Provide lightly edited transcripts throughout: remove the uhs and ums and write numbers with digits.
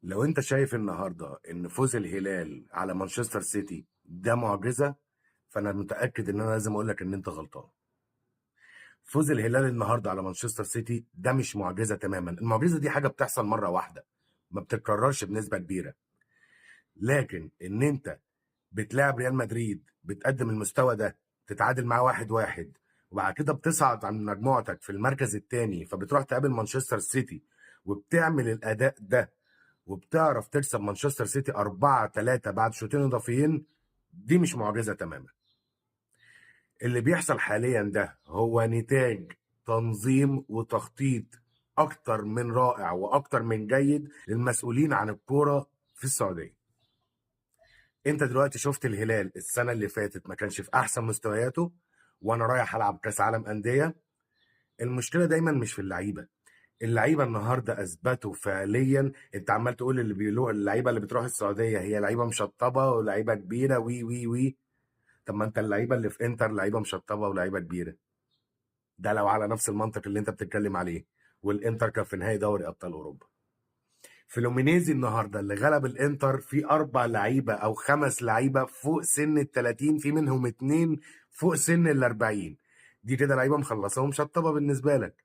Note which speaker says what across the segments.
Speaker 1: لو انت شايف النهارده ان فوز الهلال على مانشستر سيتي ده معجزه، فانا متاكد ان انا لازم اقول لك ان انت غلطان. فوز الهلال النهارده على مانشستر سيتي ده مش معجزه تماما. المعجزه دي حاجه بتحصل مره واحده، ما بتتكررش بنسبه كبيره. لكن ان انت بتلاعب ريال مدريد بتقدم المستوى ده، تتعادل معاه 1-1، وبعد كده بتصعد عن مجموعتك في المركز الثاني، فبتروح تقابل مانشستر سيتي وبتعمل الاداء ده، وبتعرف تكسب مانشستر سيتي 4-3 بعد شوطين اضافيين، دي مش معجزه تماما. اللي بيحصل حاليا ده هو نتاج تنظيم وتخطيط اكتر من رائع واكتر من جيد للمسؤولين عن الكوره في السعوديه. انت دلوقتي شفت الهلال السنه اللي فاتت ما كانش في احسن مستوياته، وانا رايح العب كاس عالم انديه. المشكله دايما مش في اللعيبه. اللعيبه النهارده اثبتوا فعليا. انت عمال تقول اللي بيقولوا اللعيبه اللي بتروح السعوديه هي لعيبه مشطبه ولعيبه كبيره وي وي وي. طب ما انت اللعيبه اللي في انتر لعيبه مشطبه ولعيبه كبيره. ده لو على نفس المنطق اللي انت بتتكلم عليه. والانتر كان في نهائي دوري ابطال اوروبا. فلومينيزي النهارده اللي غلب الانتر في 4 لعيبه او 5 لعيبه فوق سن ال 30، في منهم 2 فوق سن ال 40. دي كده لعيبه مخلصه ومشطبه بالنسبه لك،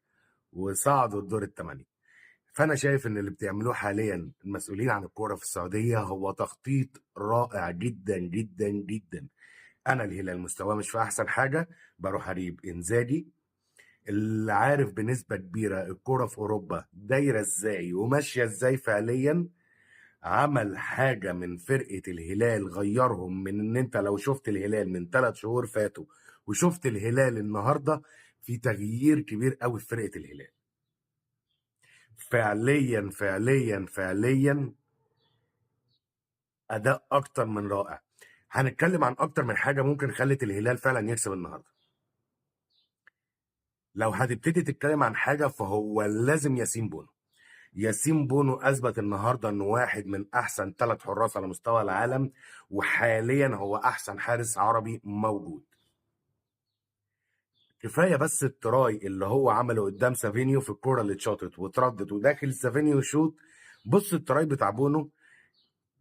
Speaker 1: وصعدوا الدور الثمانيه. فانا شايف ان اللي بتعملوه حاليا المسؤولين عن الكوره في السعوديه هو تخطيط رائع جدا جدا جدا. انا الهلال مستواه مش في احسن حاجه، بروح اجيب انزاجي اللي عارف بنسبه كبيره الكوره في اوروبا دايره ازاي وماشيه ازاي فعليا. عمل حاجه من فرقه الهلال، غيرهم من ان انت لو شفت الهلال من 3 شهور فاتوا وشفت الهلال النهارده، في تغيير كبير قوي في فرقه الهلال. فعليا فعليا فعليا اداء اكتر من رائع. هنتكلم عن اكتر من حاجه ممكن خلت الهلال فعلا يكسب النهارده. لو هتبتدي تتكلم عن حاجه فهو لازم ياسين بونو. ياسين بونو اثبت النهارده انه واحد من احسن 3 حراس على مستوى العالم، وحاليا هو احسن حارس عربي موجود. كفايه بس التراي اللي هو عمله قدام سافينيو في الكوره اللي اتشاطت واتردت وداخل سافينيو شوت. بص التراي بتاع بونو،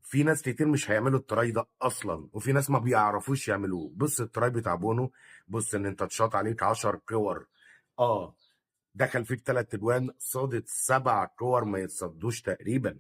Speaker 1: في ناس كتير مش هيعملوا التراي ده اصلا، وفي ناس ما بيعرفوش يعملوه. بص التراي بتاع بونو، بص ان انت اتشاط عليك 10 كور، اه دخل فيك 3 اجوان، صادت 7 كور ما يتصدوش تقريبا.